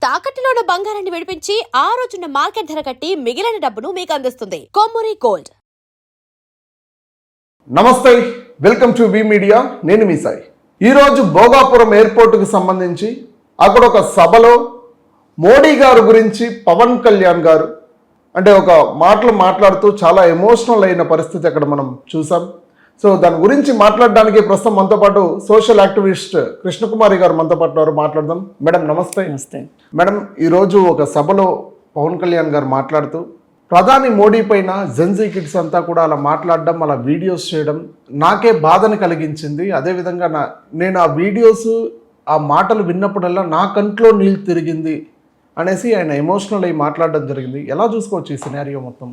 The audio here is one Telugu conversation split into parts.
తాకట్టులో ఉన్న బంగారాన్ని విడిపించి ఆ రోజున్న మార్కెట్ ధర కట్టి మిగిలిన డబ్బును మీకు అందిస్తుంది కొమ్మూరి గోల్డ్. నమస్తే, వెల్కమ్ టు వి మీడియా. నేను మీ సాయి. ఈరోజు భోగాపురం ఎయిర్పోర్టుకు సంబంధించి అక్కడ ఒక సభలో మోడీ గారు గురించి పవన్ కళ్యాణ్ గారు అంటే ఒక మాట్లాడుతూ చాలా ఎమోషనల్ అయిన పరిస్థితి అక్కడ మనం చూసాం. సో దాని గురించి మాట్లాడడానికి ప్రస్తుతం మనతో పాటు సోషల్ యాక్టివిస్ట్ కృష్ణకుమారి గారు మనతో పాటు ఉన్నారు. మాట్లాడదాం. మేడం నమస్తే. నమస్తే మేడం, ఈరోజు ఒక సభలో పవన్ కళ్యాణ్ గారు మాట్లాడుతూ ప్రధాని మోడీ పైన జెన్జీ కిడ్స్ అంతా కూడా అలా మాట్లాడడం, అలా వీడియోస్ చేయడం నాకే బాధను కలిగించింది. అదేవిధంగా నేను ఆ వీడియోస్ ఆ మాటలు విన్నప్పుడల్లా నా కంట్లో నీళ్ళు తిరిగింది అనేసి ఆయన ఎమోషనల్ అయ్యి మాట్లాడడం జరిగింది. ఎలా చూసుకోవచ్చు ఈ సినారియో మొత్తం?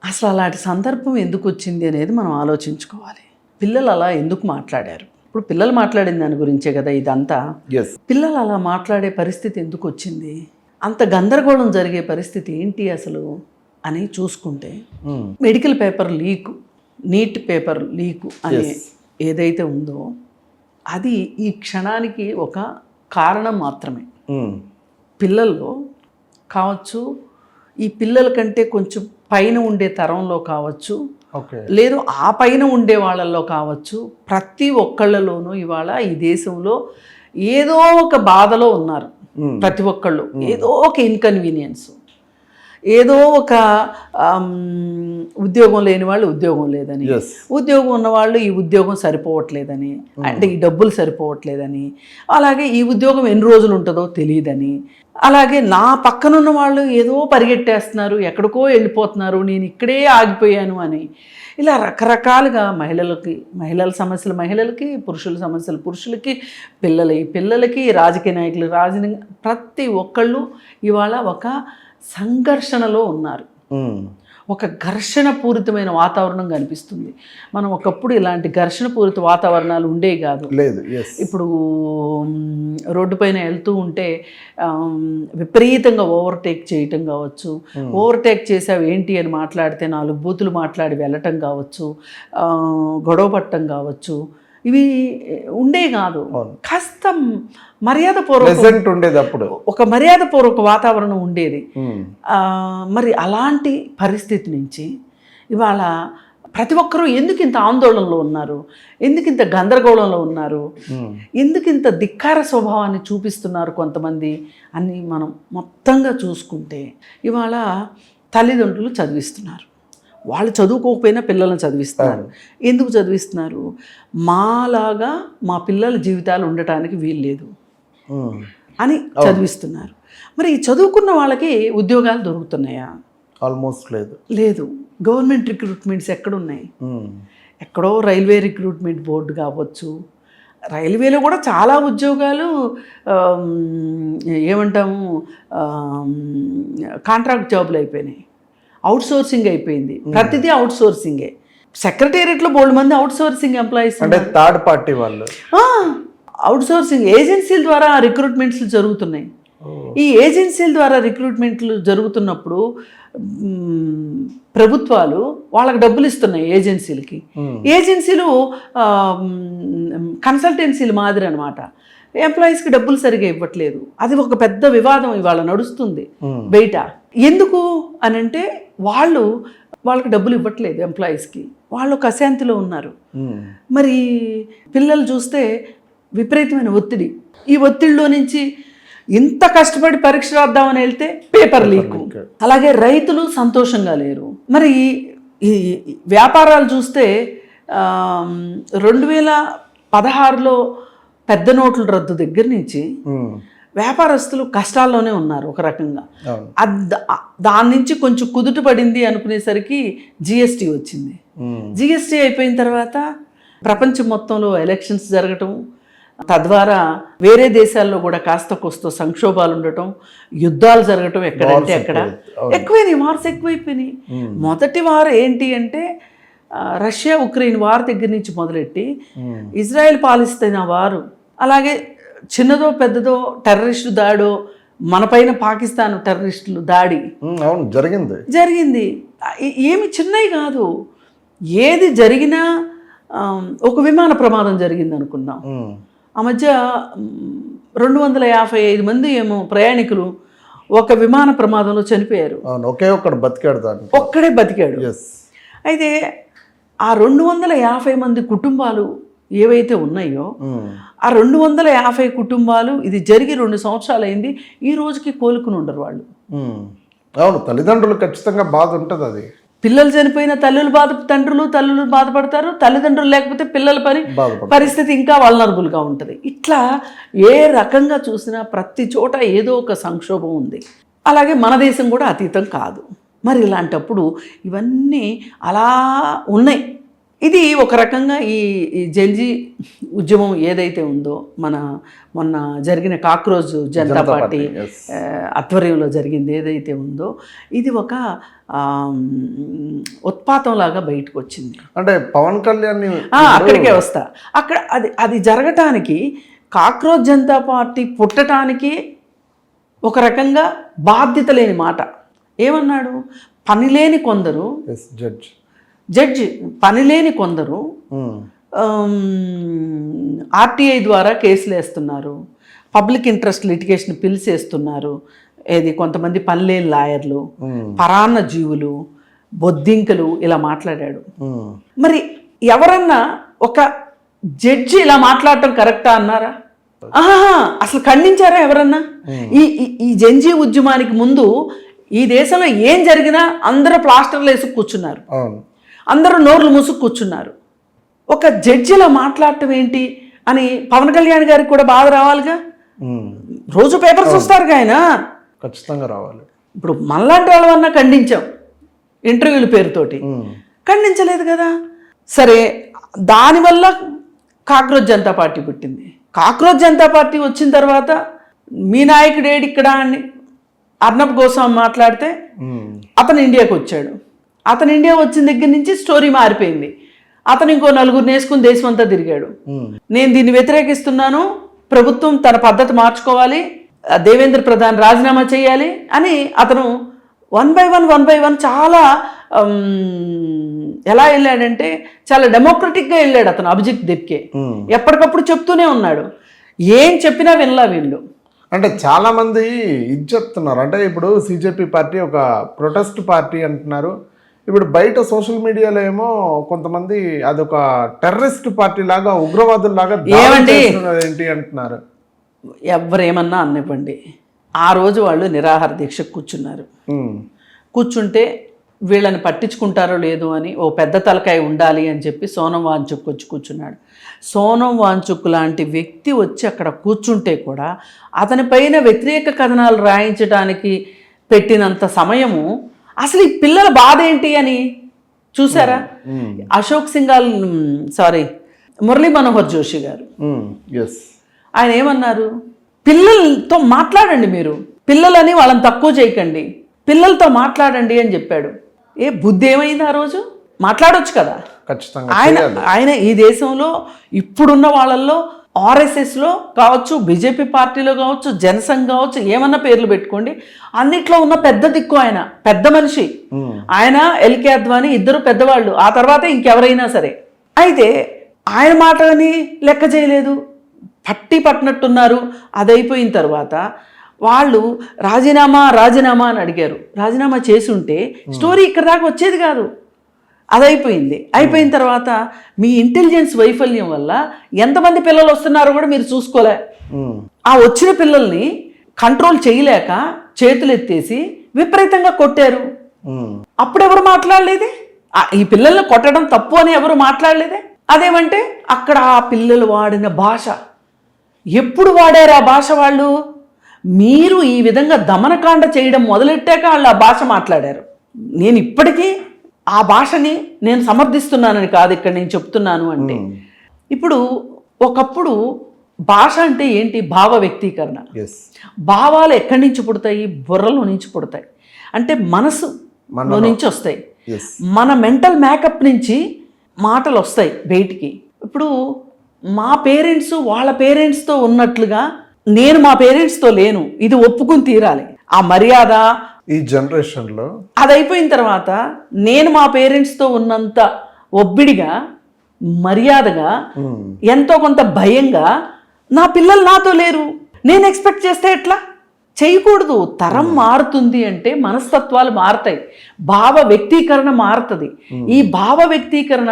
అసలు అలాంటి సందర్భం ఎందుకు వచ్చింది అనేది మనం ఆలోచించుకోవాలి. పిల్లలు అలా ఎందుకు మాట్లాడారు? ఇప్పుడు పిల్లలు మాట్లాడిన దాని గురించే కదా ఇదంతా. పిల్లలు అలా మాట్లాడే పరిస్థితి ఎందుకు వచ్చింది? అంత గందరగోళం జరిగే పరిస్థితి ఏంటి అసలు అని చూసుకుంటే, medical paper leak, neat paper leak అనే ఏదైతే ఉందో అది ఈ క్షణానికి ఒక కారణం మాత్రమే. పిల్లల్లో కావచ్చు, ఈ పిల్లల కంటే కొంచెం పైన ఉండే తరంలో కావచ్చు, లేదు ఆ పైన ఉండే వాళ్ళల్లో కావచ్చు, ప్రతి ఒక్కళ్ళలోనూ ఇవాళ ఈ దేశంలో ఏదో ఒక బాధలో ఉన్నారు. ప్రతి ఒక్కళ్ళు ఏదో ఒక ఇన్కన్వీనియన్స్, ఏదో ఒక ఉద్యోగం లేని వాళ్ళు ఉద్యోగం లేదని, ఉద్యోగం ఉన్నవాళ్ళు ఈ ఉద్యోగం సరిపోవట్లేదని, అంటే ఈ డబ్బులు సరిపోవట్లేదని, అలాగే ఈ ఉద్యోగం ఎన్ని రోజులు ఉంటుందో తెలియదని, అలాగే నా పక్కనున్న వాళ్ళు ఏదో పరిగెట్టేస్తున్నారు, ఎక్కడికో వెళ్ళిపోతున్నారు, నేను ఇక్కడే ఆగిపోయాను అని, ఇలా రకరకాలుగా మహిళల సమస్యలు మహిళలకి, పురుషుల సమస్యలు పురుషులకి, పిల్లలకి, రాజకీయ నాయకులు ప్రతి ఒక్కళ్ళు ఇవాళ ఒక సంఘర్షణలో ఉన్నారు. ఒక ఘర్షణ పూరితమైన వాతావరణం కనిపిస్తుంది. మనం ఒకప్పుడు ఇలాంటి ఘర్షణ పూరిత వాతావరణాలు ఉండేవి కాదు. ఇప్పుడు రోడ్డు పైన వెళ్తూ ఉంటే విపరీతంగా ఓవర్టేక్ చేయటం కావచ్చు, ఓవర్టేక్ చేసావు ఏంటి అని మాట్లాడితే 4 బూతులు మాట్లాడి వెళ్ళటం కావచ్చు, గొడవ పట్టడం కావచ్చు, ఇవి ఉండే కాదు. కాస్త మర్యాదపూర్వక ఉండేది, అప్పుడు ఒక మర్యాదపూర్వక వాతావరణం ఉండేది. మరి అలాంటి పరిస్థితి నుంచి ఇవాళ ప్రతి ఒక్కరూ ఎందుకు ఇంత ఆందోళనలో ఉన్నారు, ఎందుకు ఇంత గందరగోళంలో ఉన్నారు, ఎందుకు ఇంత ధిక్కార స్వభావాన్ని చూపిస్తున్నారు కొంతమంది అని మనం మొత్తంగా చూసుకుంటే, ఇవాళ తల్లిదండ్రులు చదివిస్తున్నారు. వాళ్ళు చదువుకోకపోయినా పిల్లలను చదివిస్తున్నారు. ఎందుకు చదివిస్తున్నారు? మాలాగా మా పిల్లల జీవితాలు ఉండటానికి వీల్లేదు అని చదివిస్తున్నారు. మరి ఈ చదువుకున్న వాళ్ళకి ఉద్యోగాలు దొరుకుతున్నాయా? ఆల్మోస్ట్ లేదు. గవర్నమెంట్ రిక్రూట్మెంట్స్ ఎక్కడున్నాయి? ఎక్కడో రైల్వే రిక్రూట్మెంట్ బోర్డు కావచ్చు, రైల్వేలో కూడా చాలా ఉద్యోగాలు ఏమంటాము కాంట్రాక్ట్ జాబులు అయిపోయినాయి, అవుట్ సోర్సింగ్ అయిపోయింది. ప్రతిదీ అవుట్ సోర్సింగే. సెక్రటేరియట్లో బోల్డ్ మంది అవుట్ సోర్సింగ్ ఎంప్లాయీస్, అంటే థర్డ్ పార్టీ వాళ్ళు అవుట్ సోర్సింగ్ ఏజెన్సీల ద్వారా రిక్రూట్మెంట్స్ జరుగుతున్నాయి. ఈ ఏజెన్సీల ద్వారా రిక్రూట్మెంట్లు జరుగుతున్నప్పుడు ప్రభుత్వాలు వాళ్ళకి డబ్బులు ఇస్తున్నాయి ఏజెన్సీలకి. ఏజెన్సీలు కన్సల్టెన్సీలు మాదిరి అనమాట. ఎంప్లాయీస్కి డబ్బులు సరిగా ఇవ్వట్లేదు. అది ఒక పెద్ద వివాదం ఇవాళ నడుస్తుంది బయట. ఎందుకు అని అంటే వాళ్ళకి డబ్బులు ఇవ్వట్లేదు ఎంప్లాయీస్కి, వాళ్ళు ఒక అశాంతిలో ఉన్నారు. మరి పిల్లలు చూస్తే విపరీతమైన ఒత్తిడి. ఈ ఒత్తిడిలో నుంచి ఇంత కష్టపడి పరీక్ష రాద్దామని వెళ్తే పేపర్ లీక్. అలాగే రైతులు సంతోషంగా లేరు. మరి ఈ వ్యాపారాలు చూస్తే 2016లో పెద్ద నోట్ల రద్దు దగ్గర నుంచి వ్యాపారస్తులు కష్టాల్లోనే ఉన్నారు ఒక రకంగా. దాని నుంచి కొంచెం కుదుట పడింది అనుకునేసరికి జిఎస్టీ వచ్చింది. జిఎస్టీ అయిపోయిన తర్వాత ప్రపంచం మొత్తంలో ఎలక్షన్స్ జరగటం, తద్వారా వేరే దేశాల్లో కూడా కాస్త కోస్త సంక్షోభాలు ఉండటం, యుద్ధాలు జరగటం, ఎక్కడంటే అక్కడ ఎక్కువైనాయి, వార్స్ ఎక్కువైపోయినాయి. మొదటి వారు ఏంటి అంటే రష్యా ఉక్రెయిన్ వార్ దగ్గర నుంచి మొదలెట్టి ఇజ్రాయెల్ పాలిస్తున్న వారు, అలాగే చిన్నదో పెద్దదో టెర్రరిస్టు దాడో, మన పైన పాకిస్తాన్ టెర్రరిస్టులు దాడి జరిగింది. ఏమి చిన్నవి కాదు. ఏది జరిగినా ఒక విమాన ప్రమాదం జరిగింది అనుకుందాం, ఆ మధ్య 255 మంది ఏమో ప్రయాణికులు ఒక విమాన ప్రమాదంలో చనిపోయారు. అవును, ఒకే ఒక్కడు బతికాడు దాన్ని. ఒక్కడే బతికాడు. ఎస్. అయితే ఆ 250 మంది కుటుంబాలు ఏవైతే ఉన్నాయో ఆ 250 కుటుంబాలు ఇది జరిగి 2 సంవత్సరాలు అయింది, ఈ రోజుకి కోలుకుని ఉండరు వాళ్ళు. అవును, తల్లిదండ్రులు ఖచ్చితంగా బాధ ఉంటుంది. అది పిల్లలు చనిపోయిన తల్లులు బాధపడతారు, తల్లిదండ్రులు లేకపోతే పిల్లల పరిస్థితి ఇంకా వల్నరబుల్గా ఉంటుంది. ఇట్లా ఏ రకంగా చూసినా ప్రతి చోట ఏదో ఒక సంక్షోభం ఉంది. అలాగే మన దేశం కూడా అతీతం కాదు. మరి ఇలాంటప్పుడు ఇవన్నీ అలా ఉన్నాయి. ఇది ఒక రకంగా ఈ జెన్జీ ఉద్యమం ఏదైతే ఉందో, మొన్న జరిగిన కాక్రోజ్ జనతా పార్టీ ఆధ్వర్యంలో జరిగింది ఏదైతే ఉందో, ఇది ఒక ఉత్పాతంలాగా బయటకు వచ్చింది. అంటే పవన్ కళ్యాణ్ అక్కడికే వస్తా. అక్కడ అది జరగటానికి, కాక్రోజ్ జనతా పార్టీ పుట్టడానికి ఒక రకంగా బాధ్యత లేని మాట. ఏమన్నాడు? పనిలేని కొందరు జడ్జి పనిలేని కొందరు ఆర్టీఐ ద్వారా కేసులు వేస్తున్నారు, పబ్లిక్ ఇంట్రెస్ట్ లిటిగేషన్ పిల్స్ వేస్తున్నారు. ఏది కొంతమంది పనిలేని లాయర్లు, పరాన్న జీవులు, బొద్దింకలు ఇలా మాట్లాడాడు. మరి ఎవరన్నా ఒక జడ్జి ఇలా మాట్లాడటం కరెక్టా అన్నారా? అసలు ఖండించారా ఎవరన్నా? ఈ జెన్జీ ఉద్యమానికి ముందు ఈ దేశంలో ఏం జరిగినా అందరూ ప్లాస్టర్లు వేసి కూర్చున్నారు, అందరూ నోర్లు మూసుకు కూర్చున్నారు. ఒక జడ్జిలా మాట్లాడటం ఏంటి అని పవన్ కళ్యాణ్ గారికి కూడా బాధ రావాలిగా. రోజు పేపర్స్ వస్తారుగా, ఆయన ఖచ్చితంగా రావాలి. ఇప్పుడు మనలాంటి వాళ్ళవన్నా ఖండించాం ఇంటర్వ్యూల పేరుతోటి, ఖండించలేదు కదా. సరే, దానివల్ల కాక్రోజ్ జనతా పార్టీ పుట్టింది. కాక్రోజ్ జనతా పార్టీ వచ్చిన తర్వాత మీ నాయకుడు ఏడి ఇక్కడ అని అర్నబ్ గోస్వామి మాట్లాడితే అతను ఇండియాకి వచ్చాడు. అతను ఇండియా వచ్చిన దగ్గర నుంచి స్టోరీ మారిపోయింది. అతను ఇంకో 4 నేసుకుని దేశం అంతా తిరిగాడు. నేను దీన్ని వ్యతిరేకిస్తున్నాను, ప్రభుత్వం తన పద్ధతి మార్చుకోవాలి, దేవేంద్ర ప్రధాన్ రాజీనామా చేయాలి అని అతను వన్ బై వన్ చాలా ఎలా వెళ్ళాడంటే చాలా డెమోక్రటిక్గా వెళ్ళాడు అతను. అభిజిత్ దిప్కే ఎప్పటికప్పుడు చెప్తూనే ఉన్నాడు, ఏం చెప్పినా వినలా వీళ్ళు. అంటే చాలా మంది ఇది చెప్తున్నారు, అంటే ఇప్పుడు సిజేపీ పార్టీ ఒక ప్రొటెస్ట్ పార్టీ అంటున్నారు. ఇప్పుడు బయట సోషల్ మీడియాలో ఏమో కొంతమంది అదొక టెర్రరిస్ట్ పార్టీ లాగా, ఉగ్రవాదుల్లాగా ఏంటి అంటున్నారు. ఎవరేమన్నా అనివ్వండి, ఆ రోజు వాళ్ళు నిరాహార దీక్ష కూర్చున్నారు. కూర్చుంటే వీళ్ళని పట్టించుకుంటారో లేదో అని ఓ పెద్ద తలకాయ ఉండాలి అని చెప్పి సోనం వాంచుక్ వచ్చి కూర్చున్నాడు. సోనం వాంచుక్ లాంటి వ్యక్తి వచ్చి అక్కడ కూర్చుంటే కూడా అతని పైన వ్యతిరేక కథనాలు రాయించడానికి పెట్టినంత సమయము అసలు ఈ పిల్లల బాధ ఏంటి అని చూసారా? మురళీ మనోహర్ జోషి గారు ఆయన ఏమన్నారు? పిల్లలతో మాట్లాడండి, మీరు పిల్లలని వాళ్ళని తక్కువ చేయకండి, పిల్లలతో మాట్లాడండి అని చెప్పాడు. ఏ బుద్ధి ఏమైంది ఆ రోజు? మాట్లాడొచ్చు కదా. ఆయన ఈ దేశంలో ఇప్పుడున్న వాళ్ళల్లో ఆర్ఎస్ఎస్లో కావచ్చు, బీజేపీ పార్టీలో కావచ్చు, జనసంఘ్ కావచ్చు, ఏమన్నా పేర్లు పెట్టుకోండి, అన్నిట్లో ఉన్న పెద్ద దిక్కు ఆయన, పెద్ద మనిషి ఆయన. ఎల్కే అద్వానీ ఇద్దరు పెద్దవాళ్ళు, ఆ తర్వాత ఇంకెవరైనా సరే. అయితే ఆయన మాటని లెక్క చేయలేదు, పట్టినట్టున్నారు. అది అయిపోయిన తర్వాత వాళ్ళు రాజీనామా అని అడిగారు. రాజీనామా చేసి ఉంటే స్టోరీ ఇక్కడ దాకా వచ్చేది కాదు. అది అయిపోయింది. అయిపోయిన తర్వాత మీ ఇంటెలిజెన్స్ వైఫల్యం వల్ల ఎంతమంది పిల్లలు వస్తున్నారో కూడా మీరు చూసుకోలే. ఆ వచ్చిన పిల్లల్ని కంట్రోల్ చేయలేక చేతులు ఎత్తేసి విపరీతంగా కొట్టారు. అప్పుడెవరు మాట్లాడలేదే? ఈ పిల్లల్ని కొట్టడం తప్పు అని ఎవరు మాట్లాడలేదే? అదేమంటే అక్కడ ఆ పిల్లలు వాడిన భాష, ఎప్పుడు వాడారు ఆ భాష వాళ్ళు? మీరు ఈ విధంగా దమనకాండ చేయడం మొదలెట్టాక వాళ్ళు ఆ భాష మాట్లాడారు. నేను ఇప్పటికీ ఆ భాషని నేను సమర్థిస్తున్నానని కాదు ఇక్కడ నేను చెప్తున్నాను. అంటే ఇప్పుడు ఒకప్పుడు భాష అంటే ఏంటి? భావ వ్యక్తీకరణ. భావాలు ఎక్కడి నుంచి పుడతాయి? బుర్రలో నుంచి పుడతాయి. అంటే మనసులో నుంచి వస్తాయి. మన మెంటల్ మేకప్ నుంచి మాటలు వస్తాయి బయటికి. ఇప్పుడు మా పేరెంట్స్ వాళ్ళ పేరెంట్స్తో ఉన్నట్లుగా నేను మా పేరెంట్స్తో లేను, ఇది ఒప్పుకుని తీరాలి. ఆ మర్యాద ఈ జనరేషన్లో అది అయిపోయిన తర్వాత నేను మా పేరెంట్స్తో ఉన్నంత ఒబ్బిడిగా, మర్యాదగా, ఎంతో కొంత భయంగా నా పిల్లలు నాతో లేరు, నేను ఎక్స్పెక్ట్ చేస్తే ఎట్లా? చేయకూడదు. తరం మారుతుంది అంటే మనస్తత్వాలు మారుతాయి, భావ వ్యక్తీకరణ మారుతుంది. ఈ భావ వ్యక్తీకరణ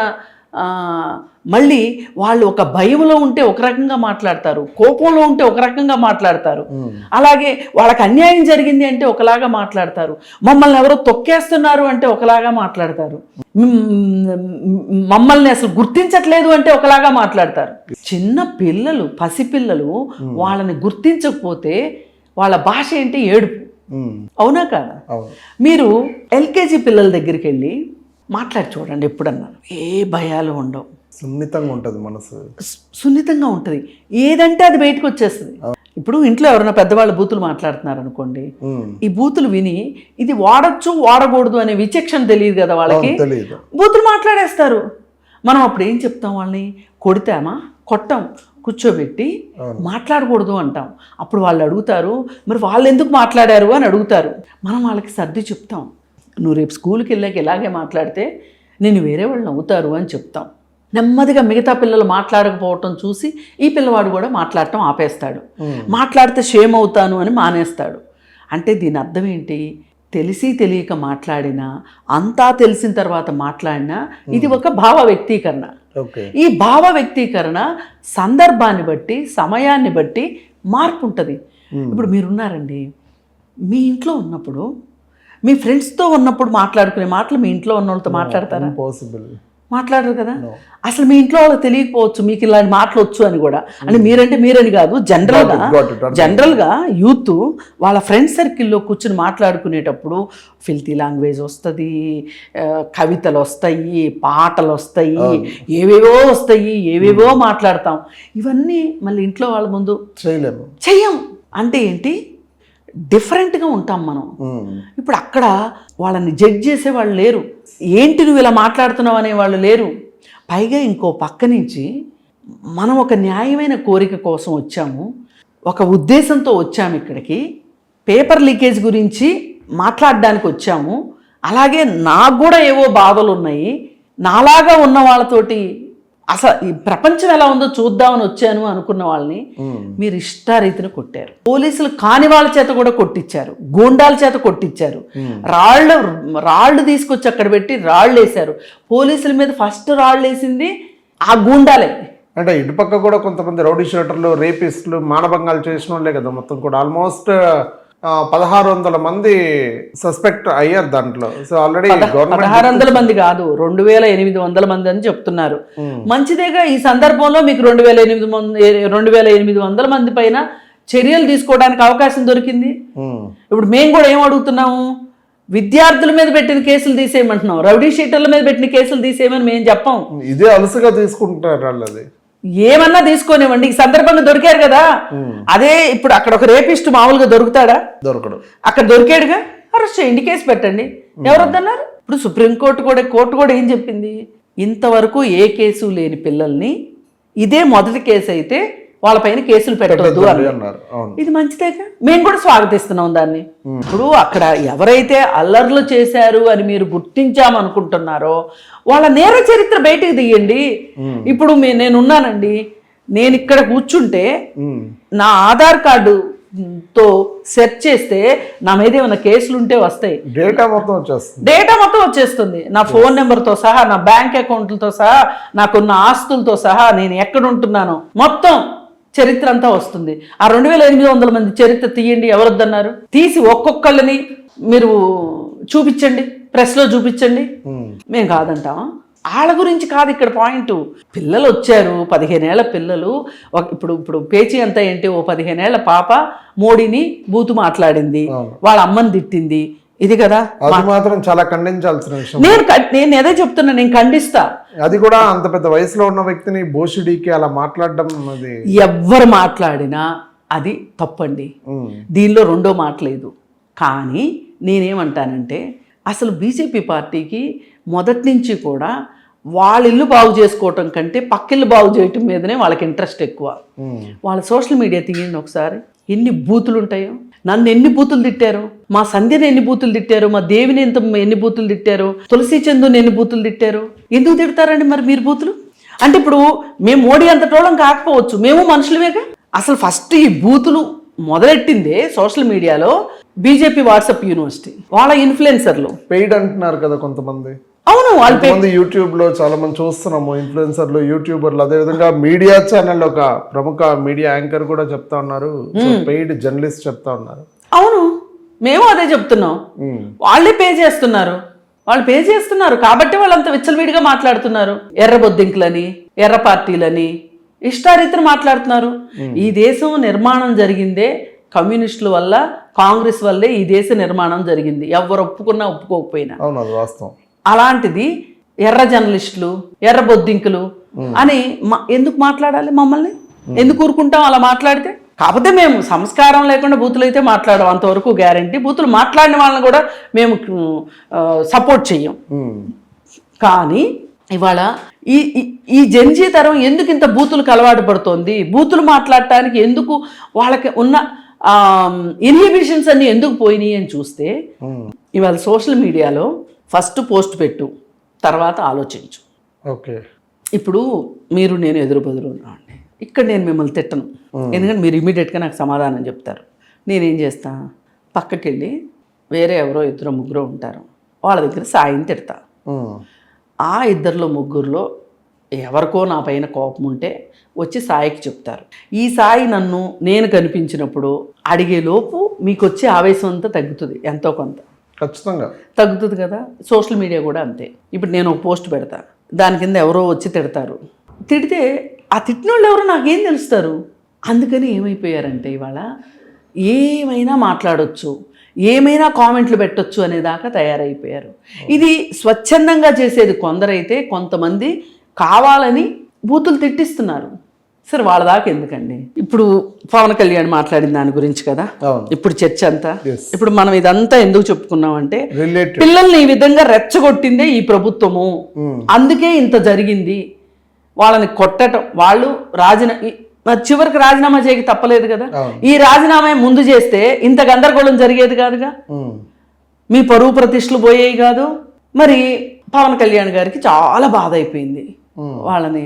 మళ్ళీ వాళ్ళు ఒక భయంలో ఉంటే ఒక రకంగా మాట్లాడతారు, కోపంలో ఉంటే ఒక రకంగా మాట్లాడతారు, అలాగే వాళ్ళకి అన్యాయం జరిగింది అంటే ఒకలాగా మాట్లాడతారు, మమ్మల్ని ఎవరో తొక్కేస్తున్నారు అంటే ఒకలాగా మాట్లాడతారు, మమ్మల్ని అసలు గుర్తించట్లేదు అంటే ఒకలాగా మాట్లాడతారు. చిన్న పిల్లలు, పసిపిల్లలు వాళ్ళని గుర్తించకపోతే వాళ్ళ భాష ఏంటి? ఏడుపు. అవునా కాదా? మీరు ఎల్కేజీ పిల్లల దగ్గరికి వెళ్ళి మాట్లాడి చూడండి ఎప్పుడన్నా, ఏ భయాలు ఉండవు, సున్నితంగా ఉంటుంది మనసు, సున్నితంగా ఉంటుంది, ఏదంటే అది బయటకు వచ్చేస్తుంది. ఇప్పుడు ఇంట్లో ఎవరైనా పెద్దవాళ్ళు బూతులు మాట్లాడుతున్నారు అనుకోండి, ఈ బూతులు విని ఇది వాడచ్చు వాడకూడదు అనే విచక్షణ తెలియదు కదా వాళ్ళకి, బూతులు మాట్లాడేస్తారు. మనం అప్పుడు ఏం చెప్తాం? వాళ్ళని కొడితామా? కొట్టాం, కూర్చోబెట్టి మాట్లాడకూడదు అంటాం. అప్పుడు వాళ్ళు అడుగుతారు, మరి వాళ్ళు ఎందుకు మాట్లాడారు అని అడుగుతారు. మనం వాళ్ళకి సర్ది చెప్తాం, నువ్వు రేపు స్కూల్కి వెళ్ళాక ఇలాగే మాట్లాడితే నేను వేరే వాళ్ళు నవ్వుతారు అని చెప్తాం. నెమ్మదిగా మిగతా పిల్లలు మాట్లాడకపోవటం చూసి ఈ పిల్లవాడు కూడా మాట్లాడటం ఆపేస్తాడు, మాట్లాడితే షేమ్ అవుతాను అని మానేస్తాడు. అంటే దీని అర్థం ఏంటి? తెలిసి తెలియక మాట్లాడినా, అంతా తెలిసిన తర్వాత మాట్లాడినా ఇది ఒక భావ వ్యక్తీకరణ. ఈ భావ వ్యక్తీకరణ సందర్భాన్ని బట్టి, సమయాన్ని బట్టి మార్పు ఉంటుంది. ఇప్పుడు మీరున్నారండి, మీ ఇంట్లో ఉన్నప్పుడు, మీ ఫ్రెండ్స్తో ఉన్నప్పుడు మాట్లాడుకునే మాటలు మీ ఇంట్లో ఉన్న వాళ్ళతో మాట్లాడతారా? మాట్లాడరు కదా. అసలు మీ ఇంట్లో వాళ్ళకి తెలియకపోవచ్చు మీకు ఇలాంటి మాటలు వచ్చు అని కూడా. అంటే మీరని కాదు, జనరల్గా యూత్ వాళ్ళ ఫ్రెండ్ సర్కిల్లో కూర్చుని మాట్లాడుకునేటప్పుడు ఫిల్తీ లాంగ్వేజ్ వస్తుంది, కవితలు వస్తాయి, పాటలు వస్తాయి, ఏవేవో వస్తాయి, ఏవేవో మాట్లాడతాం. ఇవన్నీ మళ్ళీ ఇంట్లో వాళ్ళ ముందు చెయ్యం. అంటే ఏంటి? డిఫరెంట్గా ఉంటాం మనం. ఇప్పుడు అక్కడ వాళ్ళని జడ్జ్ చేసే వాళ్ళు లేరు, ఏంటి నువ్వు ఇలా మాట్లాడుతున్నావు అనే వాళ్ళు లేరు. పైగా ఇంకో పక్క నుంచి మనం ఒక న్యాయమైన కోరిక కోసం వచ్చాము, ఒక ఉద్దేశంతో వచ్చాము ఇక్కడికి, పేపర్ లీకేజ్ గురించి మాట్లాడడానికి వచ్చాము. అలాగే నాకు కూడా ఏవో బాధలు ఉన్నాయి, నాలాగా ఉన్న వాళ్ళతోటి అసలు ఈ ప్రపంచం ఎలా ఉందో చూద్దామని వచ్చాను అనుకున్న వాళ్ళని మీరు ఇష్టారీతిని కొట్టారు. పోలీసులు కాని వాళ్ళ చేత కూడా కొట్టించారు, గూండాల చేత కొట్టించారు, రాళ్ళు తీసుకొచ్చి అక్కడ పెట్టి రాళ్ళు వేశారు. పోలీసుల మీద ఫస్ట్ రాళ్ళు వేసింది ఆ గూండాలే. అంటే ఇటుపక్క కూడా కొంతమంది రౌడీ షూటర్లు, రేపిస్టులు, మానభంగాలు చేసిన వాళ్ళే కదా మొత్తం కూడా. ఆల్మోస్ట్ 1600 మంది సస్పెక్ట్ అయ్యారు దాంట్లో. సో ఆల్రెడీ 1600 మంది కాదు, 2800 మంది అని చెప్తున్నారు. మంచిదేగా. ఈ సందర్భంలో మీకు 2800 మంది పైన చర్యలు తీసుకోవడానికి అవకాశం దొరికింది. ఇప్పుడు మేము కూడా ఏం అడుగుతున్నాము? విద్యార్థుల మీద పెట్టిన కేసులు తీసేయమంటున్నాం, రౌడీ షీటర్ల మీద పెట్టిన కేసులు తీసేయమని మేము చెప్పాం. ఇదే అలసుగా తీసుకుంటున్నారు వాళ్ళది. ఏమన్నా తీసుకోనివ్వండి, ఈ సందర్భంగా దొరికారు కదా. అదే ఇప్పుడు అక్కడ ఒక రేపిస్ట్ మామూలుగా దొరుకుతాడా? దొరకడు. అక్కడ దొరికాడుగా, అరెస్ట్ చేయండి, కేసు పెట్టండి, ఎవరు వద్దన్నారు? ఇప్పుడు సుప్రీంకోర్టు కూడా ఏం చెప్పింది? ఇంతవరకు ఏ కేసు లేని పిల్లల్ని ఇదే మొదటి కేసు అయితే వాళ్ళపైన కేసులు పెట్టవద్దు అన్నారు. ఇది మంచిదేగా, మేము కూడా స్వాగతిస్తున్నాం దాన్ని. ఇప్పుడు అక్కడ ఎవరైతే అల్లర్లు చేశారు అని మీరు గుర్తించామనుకుంటున్నారో వాళ్ళ నేర చరిత్ర బయటకు తీయండి. ఇప్పుడు నేనున్నానండి, నేను ఇక్కడ కూర్చుంటే నా ఆధార్ కార్డుతో సెర్చ్ చేస్తే నా మీద ఏమైనా కేసులు ఉంటే వస్తాయి, డేటా మొత్తం వచ్చేస్తుంది. నా ఫోన్ నెంబర్తో సహా, నా బ్యాంక్ అకౌంట్లతో సహా, నాకున్న ఆస్తులతో సహా, నేను ఎక్కడ ఉంటున్నానో మొత్తం చరిత్ర అంతా వస్తుంది. ఆ 2800 మంది చరిత్ర తీయండి, ఎవరొద్దన్నారు? తీసి ఒక్కొక్కళ్ళని మీరు చూపించండి, ప్రెస్లో చూపించండి. మేము కాదంటామా? వాళ్ళ గురించి కాదు ఇక్కడ పాయింట్. పిల్లలు వచ్చారు, 15 ఏళ్ల పిల్లలు. ఇప్పుడు పేచీ అంతా ఏంటి? ఓ 15 ఏళ్ల పాప మోడీని బూతు మాట్లాడింది, వాళ్ళ అమ్మని తిట్టింది, ఇది కదా. అది మాత్రం చాలా ఖండించాల్సిన విషయం. నేను అదే చెప్తున్నా, నేను ఖండిస్తా. అది కూడా అంత పెద్ద వయసులో ఉన్న వ్యక్తిని బోషుడికి అలా మాట్లాడడం, అది ఎవ్వరు మాట్లాడినా అది తప్పండి, దీనిలో రెండో మాట లేదు. కానీ నేనేమంటానంటే, అసలు బీజేపీ పార్టీకి మొదటి నుంచి కూడా వాళ్ళ ఇల్లు బాగు చేసుకోవటం కంటే పక్కిల్లు బాగు చేయటం మీదనే వాళ్ళకి ఇంట్రెస్ట్ ఎక్కువ. వాళ్ళ సోషల్ మీడియా తీయండి ఒకసారి, ఎన్ని బూతులు ఉంటాయో. నన్ను ఎన్ని బూతులు తిట్టారు, మా సంధ్యని ఎన్ని బూతులు తిట్టారు, మా దేవిని ఎన్ని బూతులు తిట్టారు, తులసి చందుని ఎన్ని బూతులు తిట్టారు. ఎందుకు తిడతారండి మరి మీరు బూతులు? అంటే ఇప్పుడు మేము మోడీ అంత టోళం కాకపోవచ్చు, మేము మనుషులమేగా. అసలు ఫస్ట్ ఈ బూతులు మొదలెట్టిందే సోషల్ మీడియాలో బీజేపీ వాట్సాప్ యూనివర్సిటీ వాళ్ళ ఇన్ఫ్లుయెన్సర్లు. పెయిడ్ అంటున్నారు కదా కొంతమంది. అవును, వాళ్ళు కొంతమంది యూట్యూబ్ లో చాలా మంది చూస్తున్నాము, ఇన్ఫ్లుయెన్సర్లు, యూట్యూబర్లు, అదే విధంగా మీడియా ఛానల్ ఒక ప్రముఖ మీడియా యాంకర్ కూడా చెప్తా ఉన్నారు, పెయిడ్ జర్నలిస్ట్ చెప్తా ఉన్నారు. అవును, మేము అదే చెప్తున్నాం. వాళ్ళే పే చేస్తున్నారు, వాళ్ళు పే చేస్తున్నారు కాబట్టి వాళ్ళంత విచ్చలవిడిగా మాట్లాడుతున్నారు. ఎర్ర బొద్దింకులని, ఎర్ర పార్టీలని ఇష్టారీతిని మాట్లాడుతున్నారు. ఈ దేశం నిర్మాణం జరిగిందే కమ్యూనిస్టుల వల్ల, కాంగ్రెస్ వల్లే ఈ దేశ నిర్మాణం జరిగింది, ఎవరు ఒప్పుకున్నా ఒప్పుకోకపోయినా. అవును, అది వాస్తవం. అలాంటిది ఎర్ర జర్నలిస్టులు, ఎర్ర బొద్దింకులు అని ఎందుకు మాట్లాడాలి? మమ్మల్ని ఎందుకు ఊరుకుంటాం అలా మాట్లాడితే? కాకపోతే మేము సంస్కారం లేకుండా బూతులు అయితే మాట్లాడడం, అంతవరకు గ్యారంటీ. బూతులు మాట్లాడిన వాళ్ళని కూడా మేము సపోర్ట్ చెయ్యం. కానీ ఇవాళ ఈ జంజీ తరం ఎందుకు ఇంత బూతులకు అలవాటు పడుతోంది? బూతులు మాట్లాడటానికి ఎందుకు వాళ్ళకి ఉన్న ఇన్హిబిషన్స్ అన్ని ఎందుకు పోయినాయి అని చూస్తే, ఇవాళ సోషల్ మీడియాలో ఫస్ట్ పోస్ట్ పెట్టు, తర్వాత ఆలోచించు. ఓకే, ఇప్పుడు మీరు నేను ఎదురు బదులు ఉన్నామండి, ఇక్కడ నేను మిమ్మల్ని తిట్టను, ఎందుకంటే మీరు ఇమీడియట్గా నాకు సమాధానం చెప్తారు. నేనేం చేస్తా, పక్కకి వెళ్ళి వేరే ఎవరో ఇద్దరు ముగ్గురు ఉంటారు, వాళ్ళ దగ్గర సాయిని తిడతా. ఆ ఇద్దరిలో ముగ్గురులో ఎవరికో నా పైన కోపం ఉంటే వచ్చి సాయికి చెప్తారు. ఈ సాయి నన్ను నేను కనిపించినప్పుడు అడిగేలోపు మీకు వచ్చే ఆవేశం అంతా తగ్గుతుంది, ఎంతో కొంత ఖచ్చితంగా తగ్గుతుంది కదా. సోషల్ మీడియా కూడా అంతే. ఇప్పుడు నేను ఒక పోస్ట్ పెడతా, దాని కింద ఎవరో వచ్చి తిడతారు. తిడితే ఆ తిట్టిన వాళ్ళు ఎవరో నాకేం తెలుస్తారు. అందుకని ఏమైపోయారంటే ఇవాళ ఏమైనా మాట్లాడొచ్చు, ఏమైనా కామెంట్లు పెట్టొచ్చు అనేదాకా తయారైపోయారు. ఇది స్వచ్ఛందంగా చేసేది కొందరైతే, కొంతమంది కావాలని బూతులు తిట్టిస్తున్నారు. సరే, వాళ్ళ దాకా ఎందుకండి? ఇప్పుడు పవన్ కళ్యాణ్ మాట్లాడిన దాని గురించి కదా ఇప్పుడు చర్చ అంతా. ఇప్పుడు మనం ఇదంతా ఎందుకు చెప్పుకున్నామంటే, పిల్లల్ని ఈ విధంగా రెచ్చగొట్టిందే ఈ ప్రభుత్వము, అందుకే ఇంత జరిగింది. వాళ్ళని కొట్టడం, వాళ్ళు చివరికి రాజీనామా చేయక తప్పలేదు కదా. ఈ రాజీనామా ముందు చేస్తే ఇంత గందరగోళం జరిగేది కాదుగా, మీ పరువు ప్రతిష్టలు పోయేవి కాదు. మరి పవన్ కళ్యాణ్ గారికి చాలా బాధ అయిపోయింది, వాళ్ళని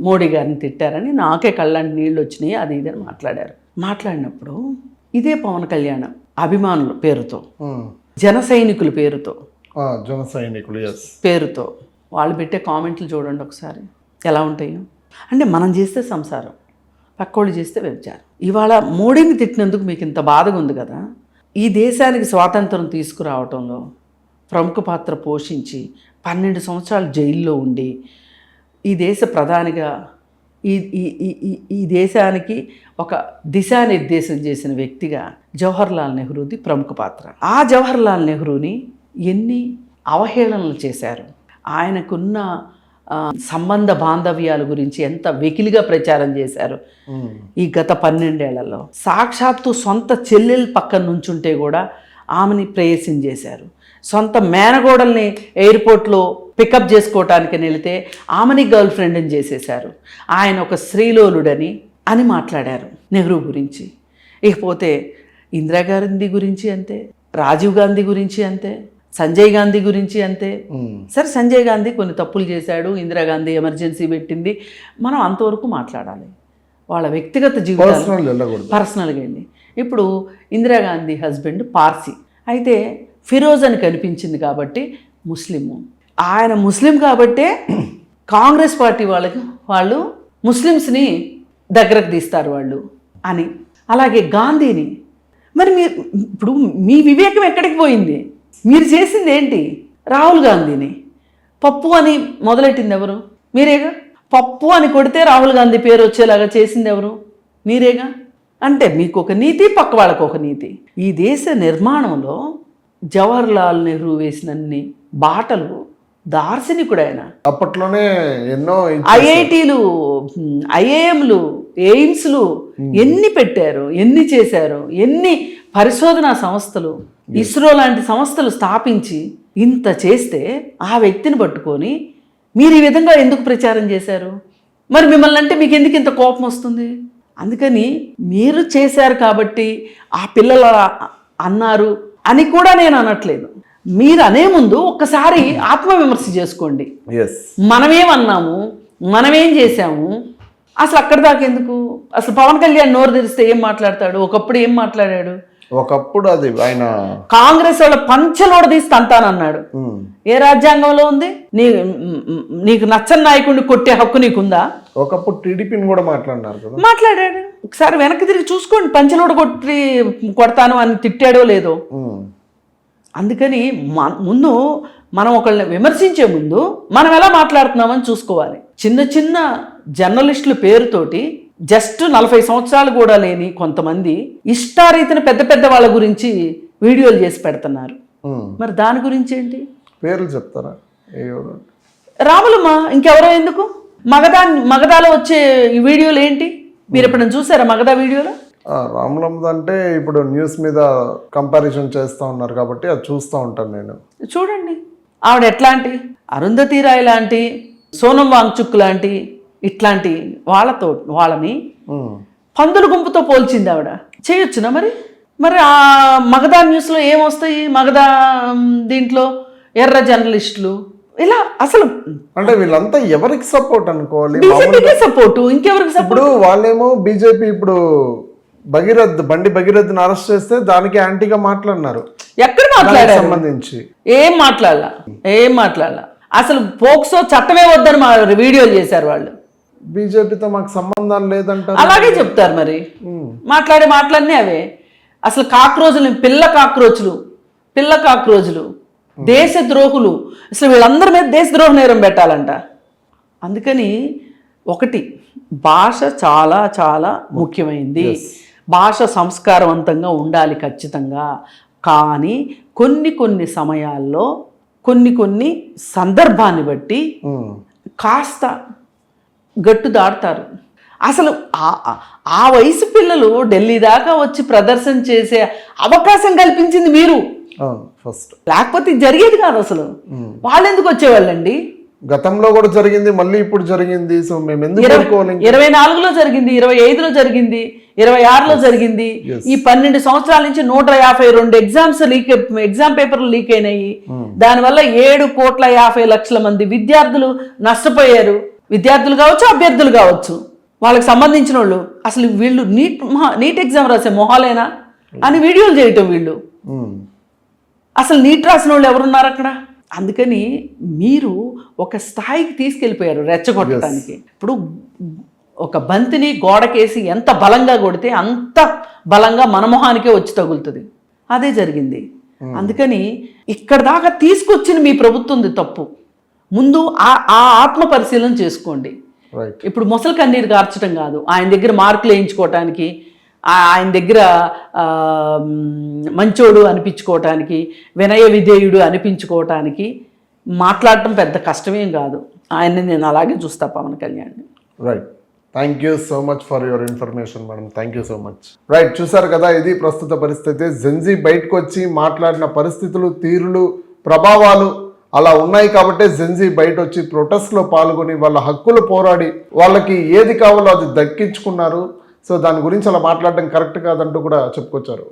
మోడీ గారిని తిట్టారని. నాకే కళ్ళంటి నీళ్ళు వచ్చినాయి, అది ఇదని మాట్లాడారు. మాట్లాడినప్పుడు ఇదే పవన్ కళ్యాణ్ అభిమానుల పేరుతో, జన సైనికుల పేరుతో, పేరుతో వాళ్ళు పెట్టే కామెంట్లు చూడండి ఒకసారి ఎలా ఉంటాయో. అంటే మనం చేస్తే సంసారం, పక్కోళ్ళు చేస్తే వ్యభిచారం. ఇవాళ మోడీని తిట్టినందుకు మీకు ఇంత బాధగా ఉంది కదా. ఈ దేశానికి స్వాతంత్రం తీసుకురావటంలో ప్రముఖ పాత్ర పోషించి 12 సంవత్సరాలు జైల్లో ఉండి ఈ దేశ ప్రధానిగా ఈ దేశానికి ఒక దిశానిర్దేశం చేసిన వ్యక్తిగా జవహర్లాల్ నెహ్రూది ప్రముఖ పాత్ర. ఆ జవహర్లాల్ నెహ్రూని ఎన్ని అవహేళనలు చేశారు, ఆయనకున్న సంబంధ బాంధవ్యాల గురించి ఎంత వెకిలిగా ప్రచారం చేశారు ఈ గత 12 ఏళ్లలో. సాక్షాత్తు సొంత చెల్లెలు పక్కన నుంచుంటే కూడా ఆమెని ప్రేయసం చేశారు. సొంత మేనగోడల్ని ఎయిర్పోర్ట్లో పికప్ చేసుకోవటానికి వెళితే ఆమెని గర్ల్ ఫ్రెండ్ని చేసేశారు. ఆయన ఒక శ్రీలోలుడని అని మాట్లాడారు నెహ్రూ గురించి. ఇకపోతే ఇందిరాగాంధీ గురించి అంతే, రాజీవ్ గాంధీ గురించి అంతే, సంజయ్ గాంధీ గురించి అంతే. సరే, సంజయ్ గాంధీ కొన్ని తప్పులు చేశాడు, ఇందిరాగాంధీ ఎమర్జెన్సీ పెట్టింది, మనం అంతవరకు మాట్లాడాలి. వాళ్ళ వ్యక్తిగత జీవితాలు పర్సనల్గా అండి. ఇప్పుడు ఇందిరాగాంధీ హస్బెండ్ పార్సీ అయితే ఫిరోజ్ అని కనిపించింది కాబట్టి ముస్లిము. ఆయన ముస్లిం కాబట్టే కాంగ్రెస్ పార్టీ వాళ్ళు ముస్లిమ్స్ని దగ్గరకు తీస్తారు వాళ్ళు అని. అలాగే గాంధీని మరి ఇప్పుడు మీ వివేకం ఎక్కడికి పోయింది? మీరు చేసింది ఏంటి? రాహుల్ గాంధీని పప్పు అని మొదలెట్టింది ఎవరు? మీరేగా. పప్పు అని కొడితే రాహుల్ గాంధీ పేరు వచ్చేలాగా చేసింది ఎవరు? మీరేగా. అంటే మీకు ఒక నీతి, పక్క వాళ్ళకు ఒక నీతి. ఈ దేశ నిర్మాణంలో జవహర్లాల్ నెహ్రూ వేసినన్ని బాటలు దార్శనికుడు ఆయన. అప్పట్లోనే ఎన్నో ఐఐటీలు, ఐఐఎంలు, ఎయిమ్స్లు ఎన్ని పెట్టారు, ఎన్ని చేశారు, ఎన్ని పరిశోధనా సంస్థలు, ఇస్రో లాంటి సంస్థలు స్థాపించి ఇంత చేస్తే ఆ వ్యక్తిని పట్టుకొని మీరు ఈ విధంగా ఎందుకు ప్రచారం చేశారు? మరి మిమ్మల్ని అంటే మీకు ఎందుకు ఇంత కోపం వస్తుంది? అందుకని మీరు చేశారు కాబట్టి ఆ పిల్లలు అన్నారు అని కూడా నేను అనట్లేదు. మీరు అనే ముందు ఒక్కసారి ఆత్మవిమర్శ చేసుకోండి. మనమేమన్నాము, మనమేం చేశాము, అసలు అక్కడ దాకా ఎందుకు? అసలు పవన్ కళ్యాణ్ నోరు తెరిస్తే ఏం మాట్లాడతాడు? ఒకప్పుడు ఏం మాట్లాడాడు? ఒకప్పుడు అది ఆయన కాంగ్రెస్ వాళ్ళ పంచలోడ తీసి తంతానన్నాడు. ఏ రాజ్యాంగంలో ఉంది? నీకు నచ్చని నాయకుడిని కొట్టే హక్కు నీకుందా? ఒకప్పుడు టీడీపీని కూడా మాట్లాడినారు కదా. మాట్లాడాడు. ఒకసారి వెనక్కి తిరిగి చూసుకోండి, పంచలోడ కొడతాను అని తిట్టాడో లేదో. అందుకని ముందు మనం ఒకళ్ళని విమర్శించే ముందు మనం ఎలా మాట్లాడుతున్నామని చూసుకోవాలి. చిన్న చిన్న జర్నలిస్టుల పేరుతోటి జస్ట్ 40 సంవత్సరాలు కూడా లేని కొంతమంది ఇష్టారీతిన పెద్ద పెద్ద వాళ్ళ గురించి వీడియోలు చేసి పెడుతున్నారు. మరి దాని గురించి ఏంటి? పేర్లు చెప్తారా? రాములమ్మ, ఇంకెవరో ఎందుకు? మగధాలో వచ్చే ఈ వీడియోలు ఏంటి? మీరు ఎప్పుడైనా చూసారా మగధా వీడియోలో? రాములమ్మ అంటే ఇప్పుడు న్యూస్ మీద కంపారిజన్ చేస్తూ ఉన్నారు కాబట్టి అది చూస్తూ ఉంటాను నేను. చూడండి, ఆవిడ ఎట్లాంటి అరుంధతి రాయ్ లాంటి, సోనం వాంగ్చుక్ లాంటి ఇట్లాంటి వాళ్ళని పందుల గుంపుతో పోల్చింది ఆవిడ. చేయొచ్చునా మరి? మరి ఆ మగధా న్యూస్లో ఏమొస్తాయి? మగధా దీంట్లో ఎర్ర జర్నలిస్టులు ఇలా అసలు అంటే వీళ్ళంతా ఎవరికి సపోర్ట్ అనుకోవాలి? సపోర్టు, ఇంకెవరికి సపోర్ట్? ఇప్పుడు వాళ్ళేమో బీజేపీ ఇప్పుడు బండి భగీరథ్ని అరెస్ట్ చేస్తే దానికి యాంటీగా మాట్లాడినారు. ఎక్కడ మాట్లాడారు? సంబంధించి ఏం మాట్లాడాల? అసలు పోక్సో చట్టమే వద్దని వీడియోలు చేశారు వాళ్ళు. బీజేపీతో మాకు సంబంధం లేదంటారు. అలాగే చెప్తారు మరి. మాట్లాడినే అవే. అసలు పిల్ల కాక్రోచులు దేశ ద్రోహులు. అసలు వీళ్ళందరి మీద దేశద్రోహ నేరం పెట్టాలంట. అందుకని ఒకటి, భాష చాలా చాలా ముఖ్యమైనది. భాష సంస్కారవంతంగా ఉండాలి ఖచ్చితంగా. కానీ కొన్ని సమయాల్లో కొన్ని సందర్భాన్ని బట్టి కాస్త గట్టు దాడతారు. అసలు ఆ వయసు పిల్లలు ఢిల్లీ దాకా వచ్చి ప్రదర్శన చేసే అవకాశం కల్పించింది మీరు. ఫస్ట్ లేకపోతే జరిగేది కాదు. అసలు వాళ్ళు ఎందుకు వచ్చేవాళ్ళండి? గతంలో కూడా జరిగింది, మళ్ళీ ఇప్పుడు జరిగింది. సో మేము ఎందుకు 24లో జరిగింది, 25లో జరిగింది, 26లో జరిగింది. ఈ 12 సంవత్సరాల నుంచి 152 ఎగ్జామ్ పేపర్లు లీక్ అయినాయి. దానివల్ల 7,50,00,000 మంది విద్యార్థులు నష్టపోయారు. విద్యార్థులు కావచ్చు, అభ్యర్థులు కావచ్చు, వాళ్ళకి సంబంధించిన వాళ్ళు. అసలు వీళ్ళు నీట్ ఎగ్జామ్ రాసే మొహాలేనా అని వీడియోలు చేయటం వీళ్ళు. అసలు నీట్ రాసిన వాళ్ళు ఎవరున్నారు అక్కడ? అందుకని మీరు ఒక స్థాయికి తీసుకెళ్ళిపోయారు రెచ్చగొట్టడానికి. ఇప్పుడు ఒక బంతిని గోడకేసి ఎంత బలంగా కొడితే అంత బలంగా మనమోహానికే వచ్చి తగులుతుంది. అదే జరిగింది. అందుకని ఇక్కడ దాకా తీసుకొచ్చిన మీ ప్రభుత్వం తప్పు. ముందు ఆ ఆత్మ పరిశీలన చేసుకోండి. ఇప్పుడు మొసలు కన్నీరు కార్చడం కాదు, ఆయన దగ్గర మార్కులు వేయించుకోవటానికి, ఆయన దగ్గర మంచోడు అనిపించుకోవటానికి, వినయ విధేయుడు అనిపించుకోవటానికి మాట్లాడటం పెద్ద కష్టమేం కాదు. ఆయన్ని నేను అలాగే చూస్తా, Pawan Kalyan. Right, thank you so much for your information madam. Thank you so much. Right, చూసారు కదా, ఇది ప్రస్తుత పరిస్థితి. జెన్జీ బయటకు వచ్చి మాట్లాడిన పరిస్థితులు, తీరులు, ప్రభావాలు అలా ఉన్నాయి కాబట్టి జెన్జీ బయట వచ్చి ప్రొటెస్ట్లో పాల్గొని వాళ్ళ హక్కులు పోరాడి వాళ్ళకి ఏది కావాలో అది దక్కించుకున్నారు. సో దాని గురించి అలా మాట్లాడడం కరెక్ట్ కాదంటూ కూడా చెప్పుకొచ్చారు.